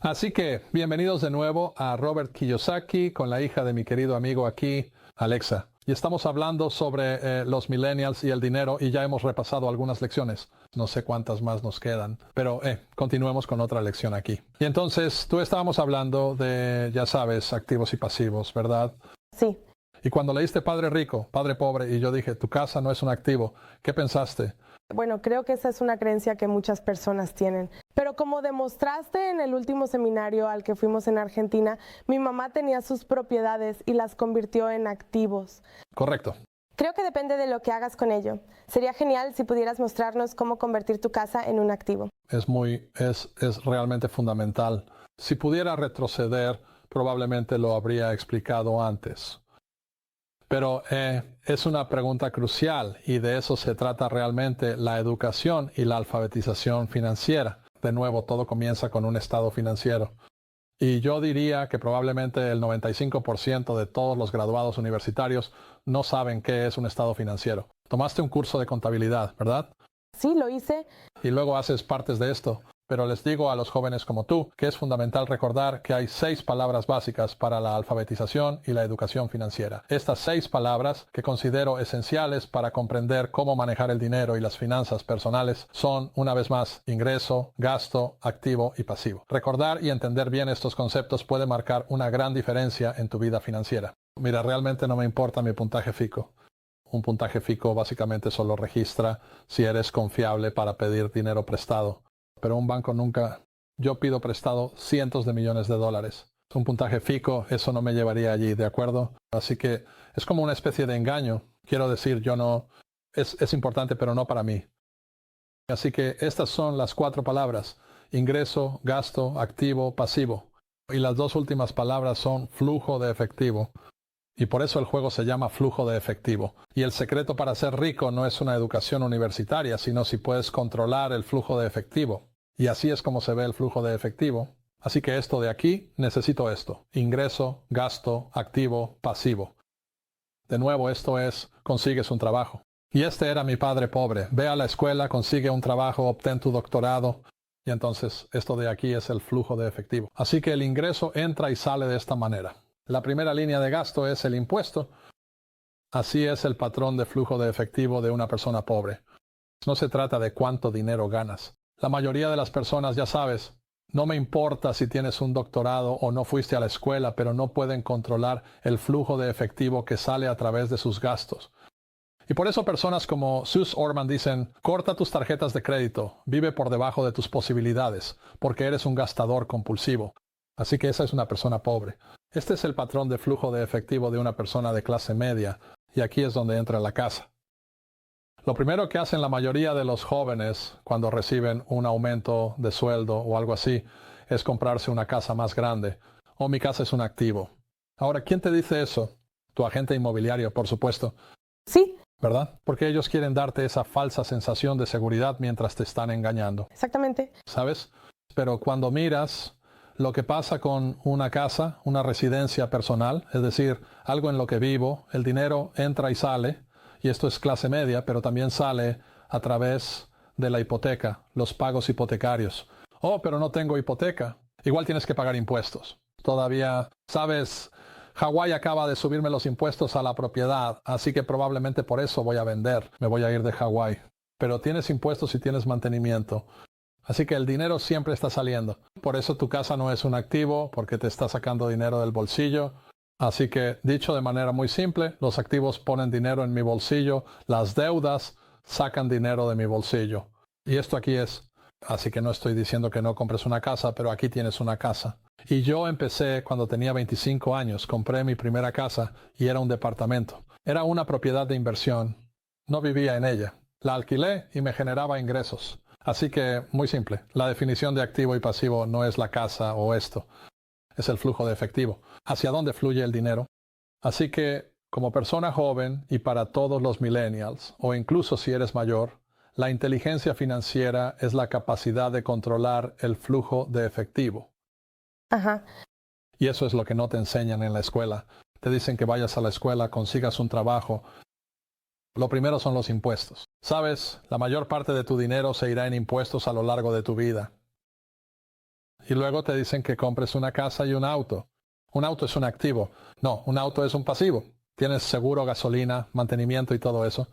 Así que bienvenidos de nuevo a Robert Kiyosaki con la hija de mi querido amigo aquí, Alexa. Y estamos hablando sobre los millennials y el dinero y ya hemos repasado algunas lecciones. No sé cuántas más nos quedan, pero continuemos con otra lección aquí. Y entonces tú estábamos hablando de, ya sabes, activos y pasivos, ¿verdad? Sí. Y cuando leíste Padre Rico, Padre Pobre, y yo dije, tu casa no es un activo, ¿qué pensaste? Bueno, creo que esa es una creencia que muchas personas tienen. Pero como demostraste en el último seminario al que fuimos en Argentina, mi mamá tenía sus propiedades y las convirtió en activos. Correcto. Creo que depende de lo que hagas con ello. Sería genial si pudieras mostrarnos cómo convertir tu casa en un activo. Es realmente fundamental. Si pudiera retroceder, probablemente lo habría explicado antes. Pero es una pregunta crucial y de eso se trata realmente la educación y la alfabetización financiera. De nuevo, todo comienza con un estado financiero. Y yo diría que probablemente el 95% de todos los graduados universitarios no saben qué es un estado financiero. Tomaste un curso de contabilidad, ¿verdad? Sí, lo hice. Y luego haces partes de esto. Pero les digo a los jóvenes como tú que es fundamental recordar que hay 6 palabras básicas para la alfabetización y la educación financiera. Estas 6 palabras, que considero esenciales para comprender cómo manejar el dinero y las finanzas personales, son, una vez más, ingreso, gasto, activo y pasivo. Recordar y entender bien estos conceptos puede marcar una gran diferencia en tu vida financiera. Mira, realmente no me importa mi puntaje FICO. Un puntaje FICO básicamente solo registra si eres confiable para pedir dinero prestado. Pero un banco nunca... Yo pido prestado cientos de millones de dólares. Un puntaje FICO, eso no me llevaría allí, ¿de acuerdo? Así que es como una especie de engaño. Quiero decir, yo no... Es importante, pero no para mí. Así que estas son las 4 palabras. Ingreso, gasto, activo, pasivo. Y las 2 últimas palabras son flujo de efectivo. Y por eso el juego se llama flujo de efectivo. Y el secreto para ser rico no es una educación universitaria, sino si puedes controlar el flujo de efectivo. Y así es como se ve el flujo de efectivo. Así que esto de aquí, necesito esto. Ingreso, gasto, activo, pasivo. De nuevo, esto es, consigues un trabajo. Y este era mi padre pobre. Ve a la escuela, consigue un trabajo, obtén tu doctorado. Y entonces, esto de aquí es el flujo de efectivo. Así que el ingreso entra y sale de esta manera. La primera línea de gasto es el impuesto. Así es el patrón de flujo de efectivo de una persona pobre. No se trata de cuánto dinero ganas. La mayoría de las personas, ya sabes, no me importa si tienes un doctorado o no fuiste a la escuela, pero no pueden controlar el flujo de efectivo que sale a través de sus gastos. Y por eso personas como Sus Orman dicen, corta tus tarjetas de crédito, vive por debajo de tus posibilidades, porque eres un gastador compulsivo. Así que esa es una persona pobre. Este es el patrón de flujo de efectivo de una persona de clase media, y aquí es donde entra la casa. Lo primero que hacen la mayoría de los jóvenes cuando reciben un aumento de sueldo o algo así es comprarse una casa más grande. O mi casa es un activo. Ahora, ¿quién te dice eso? Tu agente inmobiliario, por supuesto. Sí. ¿Verdad? Porque ellos quieren darte esa falsa sensación de seguridad mientras te están engañando. Exactamente. ¿Sabes? Pero cuando miras lo que pasa con una casa, una residencia personal, es decir, algo en lo que vivo, el dinero entra y sale, y esto es clase media, pero también sale a través de la hipoteca, los pagos hipotecarios. Oh, pero no tengo hipoteca. Igual tienes que pagar impuestos. Todavía, ¿sabes? Hawái acaba de subirme los impuestos a la propiedad, así que probablemente por eso voy a vender. Me voy a ir de Hawái. Pero tienes impuestos y tienes mantenimiento. Así que el dinero siempre está saliendo. Por eso tu casa no es un activo, porque te está sacando dinero del bolsillo. Así que, dicho de manera muy simple, los activos ponen dinero en mi bolsillo, las deudas sacan dinero de mi bolsillo. Y esto aquí es. Así que no estoy diciendo que no compres una casa, pero aquí tienes una casa. Y yo empecé cuando tenía 25 años, compré mi primera casa y era un departamento. Era una propiedad de inversión. No vivía en ella. La alquilé y me generaba ingresos. Así que, muy simple, la definición de activo y pasivo no es la casa o esto, es el flujo de efectivo. ¿Hacia dónde fluye el dinero? Así que, como persona joven y para todos los millennials, o incluso si eres mayor, la inteligencia financiera es la capacidad de controlar el flujo de efectivo. Ajá. Y eso es lo que no te enseñan en la escuela. Te dicen que vayas a la escuela, consigas un trabajo. Lo primero son los impuestos. Sabes, la mayor parte de tu dinero se irá en impuestos a lo largo de tu vida. y luego te dicen que compres una casa y un auto. Un auto es un activo. No, un auto es un pasivo. Tienes seguro, gasolina, mantenimiento y todo eso.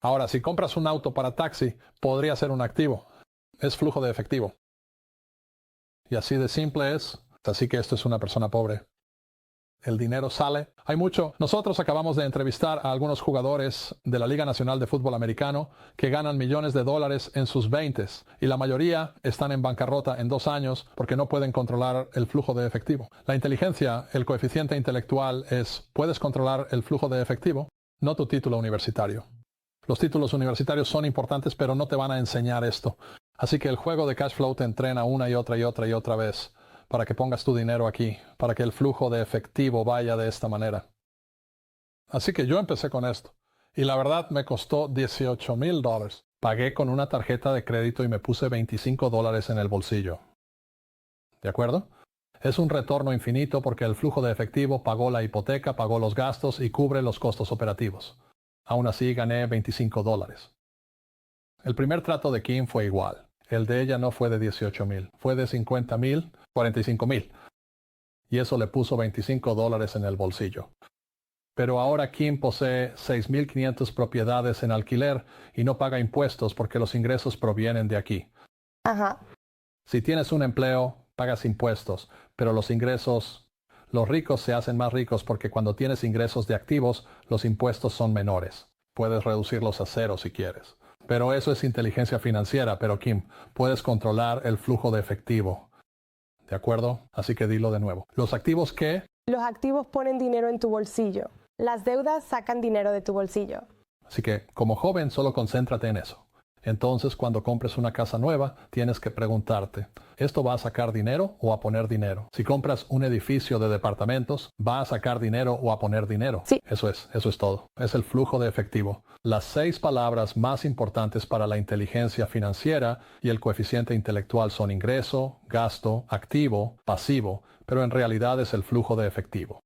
Ahora, si compras un auto para taxi, podría ser un activo. Es flujo de efectivo. Y así de simple es. Así que esto es una persona pobre. El dinero sale. Hay mucho. Nosotros acabamos de entrevistar a algunos jugadores de la Liga Nacional de Fútbol Americano que ganan millones de dólares en sus 20s y la mayoría están en bancarrota en 2 años porque no pueden controlar el flujo de efectivo. La inteligencia, el coeficiente intelectual es, ¿puedes controlar el flujo de efectivo? No tu título universitario. Los títulos universitarios son importantes, pero no te van a enseñar esto. Así que el juego de cash flow te entrena una y otra y otra y otra vez para que pongas tu dinero aquí, para que el flujo de efectivo vaya de esta manera. Así que yo empecé con esto. Y la verdad me costó $18,000. Pagué con una tarjeta de crédito y me puse $25 en el bolsillo. ¿De acuerdo? Es un retorno infinito porque el flujo de efectivo pagó la hipoteca, pagó los gastos y cubre los costos operativos. Aún así gané $25. El primer trato de Kim fue igual. El de ella no fue de 18,000, fue de 50,000, 45,000. Y eso le puso $25 en el bolsillo. Pero ahora Kim posee 6,500 propiedades en alquiler y no paga impuestos porque los ingresos provienen de aquí. Ajá. Si tienes un empleo, pagas impuestos, pero los ricos se hacen más ricos porque cuando tienes ingresos de activos, los impuestos son menores. Puedes reducirlos a 0 si quieres. Pero eso es inteligencia financiera, pero Kim, puedes controlar el flujo de efectivo. ¿De acuerdo? Así que dilo de nuevo. ¿Los activos qué? Los activos ponen dinero en tu bolsillo. Las deudas sacan dinero de tu bolsillo. Así que, como joven, solo concéntrate en eso. Entonces, cuando compres una casa nueva, tienes que preguntarte, ¿esto va a sacar dinero o a poner dinero? Si compras un edificio de departamentos, ¿va a sacar dinero o a poner dinero? Sí. Eso es todo. Es el flujo de efectivo. Las 6 palabras más importantes para la inteligencia financiera y el coeficiente intelectual son ingreso, gasto, activo, pasivo, pero en realidad es el flujo de efectivo.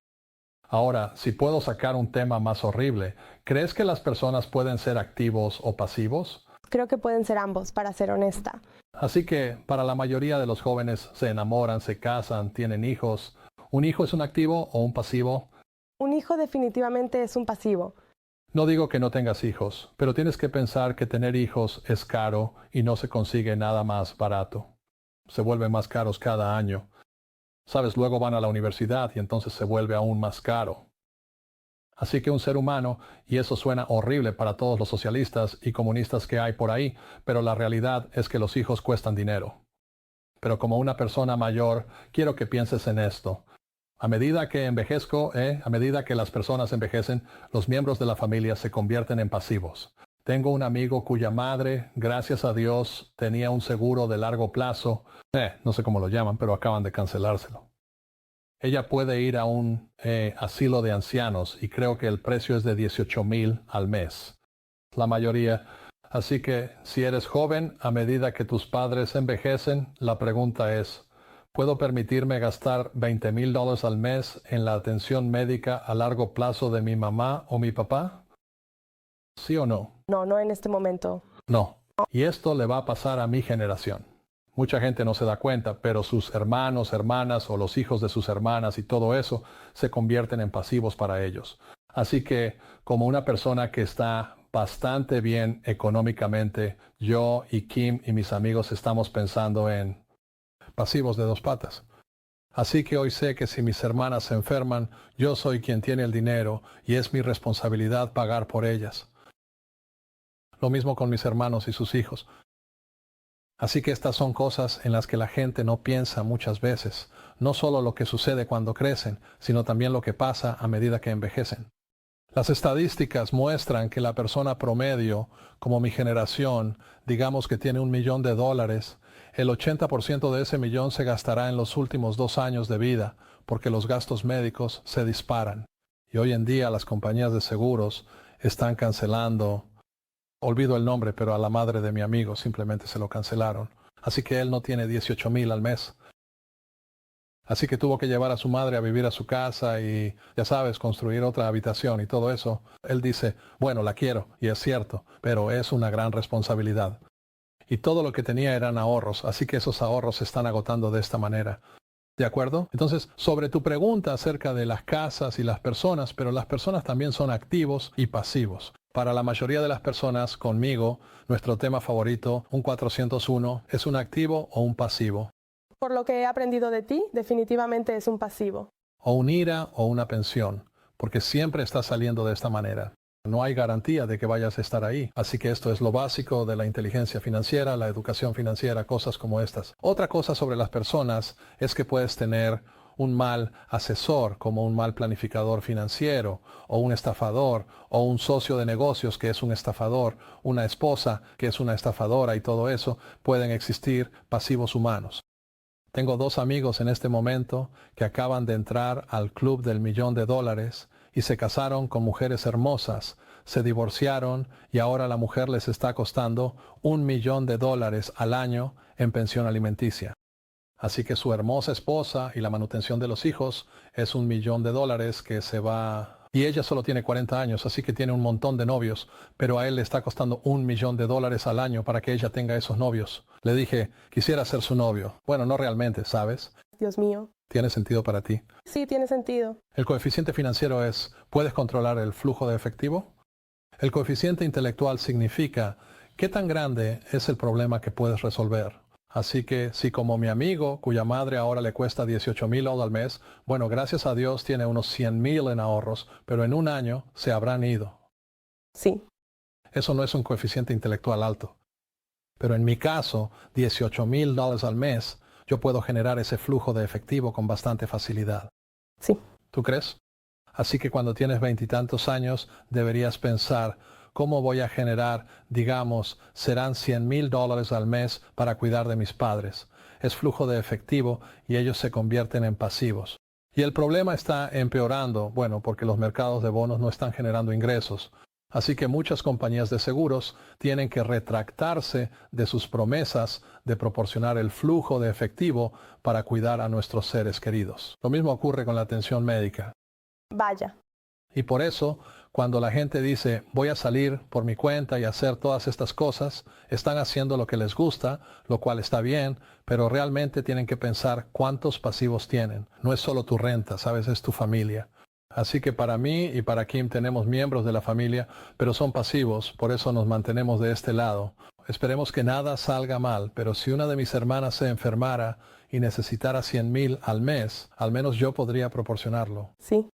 Ahora, si puedo sacar un tema más horrible, ¿crees que las personas pueden ser activos o pasivos? Creo que pueden ser ambos, para ser honesta. Así que para la mayoría de los jóvenes se enamoran, se casan, tienen hijos. ¿Un hijo es un activo o un pasivo? Un hijo definitivamente es un pasivo. No digo que no tengas hijos, pero tienes que pensar que tener hijos es caro y no se consigue nada más barato. Se vuelven más caros cada año. Sabes, luego van a la universidad y entonces se vuelve aún más caro. Así que un ser humano, y eso suena horrible para todos los socialistas y comunistas que hay por ahí, pero la realidad es que los hijos cuestan dinero. Pero como una persona mayor, quiero que pienses en esto. A medida que envejezco, a medida que las personas envejecen, los miembros de la familia se convierten en pasivos. Tengo un amigo cuya madre, gracias a Dios, tenía un seguro de largo plazo. No sé cómo lo llaman, pero acaban de cancelárselo. Ella puede ir a un asilo de ancianos y creo que el precio es de 18,000 al mes. La mayoría. Así que si eres joven, a medida que tus padres envejecen, la pregunta es, ¿puedo permitirme gastar $20,000 al mes en la atención médica a largo plazo de mi mamá o mi papá? ¿Sí o no? No, no en este momento. No. Y esto le va a pasar a mi generación. Mucha gente no se da cuenta, pero sus hermanos, hermanas o los hijos de sus hermanas y todo eso se convierten en pasivos para ellos. Así que, como una persona que está bastante bien económicamente, yo y Kim y mis amigos estamos pensando en pasivos de 2 patas. Así que hoy sé que si mis hermanas se enferman, yo soy quien tiene el dinero y es mi responsabilidad pagar por ellas. Lo mismo con mis hermanos y sus hijos. Así que estas son cosas en las que la gente no piensa muchas veces, no solo lo que sucede cuando crecen, sino también lo que pasa a medida que envejecen. Las estadísticas muestran que la persona promedio, como mi generación, digamos que tiene $1 millón, el 80% de ese millón se gastará en los últimos 2 años de vida, porque los gastos médicos se disparan. Y hoy en día las compañías de seguros están cancelando. Olvido el nombre, pero a la madre de mi amigo simplemente se lo cancelaron. Así que él no tiene 18,000 al mes. Así que tuvo que llevar a su madre a vivir a su casa y, ya sabes, construir otra habitación y todo eso. Él dice, bueno, la quiero, y es cierto, pero es una gran responsabilidad. y todo lo que tenía eran ahorros, así que esos ahorros se están agotando de esta manera. ¿De acuerdo? Entonces, sobre tu pregunta acerca de las casas y las personas, pero las personas también son activos y pasivos. Para la mayoría de las personas, conmigo, nuestro tema favorito, un 401, ¿es un activo o un pasivo? Por lo que he aprendido de ti, definitivamente es un pasivo. O un IRA o una pensión, porque siempre está saliendo de esta manera. No hay garantía de que vayas a estar ahí. Así que esto es lo básico de la inteligencia financiera, la educación financiera, cosas como estas. Otra cosa sobre las personas es que puedes tener un mal asesor, como un mal planificador financiero, o un estafador, o un socio de negocios que es un estafador, una esposa que es una estafadora y todo eso. Pueden existir pasivos humanos. Tengo dos amigos en este momento que acaban de entrar al club del $1.000.000 y se casaron con mujeres hermosas, se divorciaron y ahora la mujer les está costando $1.000.000 al año en pensión alimenticia. Así que su hermosa esposa y la manutención de los hijos es $1.000.000 que se va. Y ella solo tiene 40 años, así que tiene un montón de novios, pero a él le está costando $1.000.000 al año para que ella tenga esos novios. Le dije, quisiera ser su novio. Bueno, no realmente, ¿sabes? Dios mío. ¿Tiene sentido para ti? Sí, tiene sentido. El coeficiente financiero es, ¿puedes controlar el flujo de efectivo? El coeficiente intelectual significa, ¿qué tan grande es el problema que puedes resolver? Así que si como mi amigo, cuya madre ahora le cuesta $18,000 al mes, bueno, gracias a Dios tiene unos 100,000 en ahorros, pero en un año se habrán ido. Sí. Eso no es un coeficiente intelectual alto. Pero en mi caso, $18,000 al mes, yo puedo generar ese flujo de efectivo con bastante facilidad. Sí. ¿Tú crees? Así que cuando tienes 20 y tantos años, deberías pensar, ¿cómo voy a generar, digamos, serán $100,000 al mes para cuidar de mis padres? Es flujo de efectivo y ellos se convierten en pasivos. Y el problema está empeorando, bueno, porque los mercados de bonos no están generando ingresos. Así que muchas compañías de seguros tienen que retractarse de sus promesas de proporcionar el flujo de efectivo para cuidar a nuestros seres queridos. Lo mismo ocurre con la atención médica. Vaya. Y por eso, cuando la gente dice, voy a salir por mi cuenta y hacer todas estas cosas, están haciendo lo que les gusta, lo cual está bien, pero realmente tienen que pensar cuántos pasivos tienen. No es solo tu renta, sabes, es tu familia. Así que para mí y para Kim tenemos miembros de la familia, pero son pasivos, por eso nos mantenemos de este lado. Esperemos que nada salga mal, pero si una de mis hermanas se enfermara y necesitara 100,000 al mes, al menos yo podría proporcionarlo. Sí.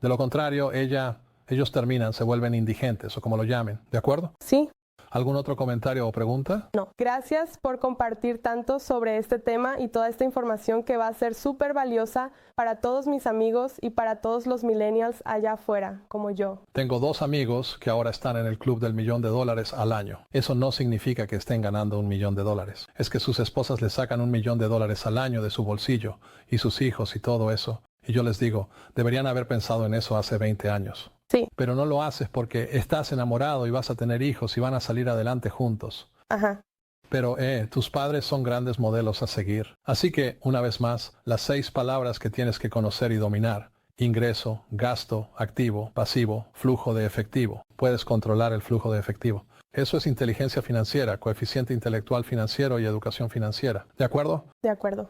De lo contrario, ellos terminan, se vuelven indigentes o como lo llamen, ¿de acuerdo? Sí. ¿Algún otro comentario o pregunta? No. Gracias por compartir tanto sobre este tema y toda esta información que va a ser súper valiosa para todos mis amigos y para todos los millennials allá afuera, como yo. Tengo dos amigos que ahora están en el club del $1.000.000 al año. Eso no significa que estén ganando $1.000.000. Es que sus esposas les sacan $1.000.000 al año de su bolsillo y sus hijos y todo eso. Y yo les digo, deberían haber pensado en eso hace 20 años. Sí. Pero no lo haces porque estás enamorado y vas a tener hijos y van a salir adelante juntos. Ajá. Pero tus padres son grandes modelos a seguir. Así que, una vez más, las 6 palabras que tienes que conocer y dominar. Ingreso, gasto, activo, pasivo, flujo de efectivo. Puedes controlar el flujo de efectivo. Eso es inteligencia financiera, coeficiente intelectual financiero y educación financiera. ¿De acuerdo? De acuerdo.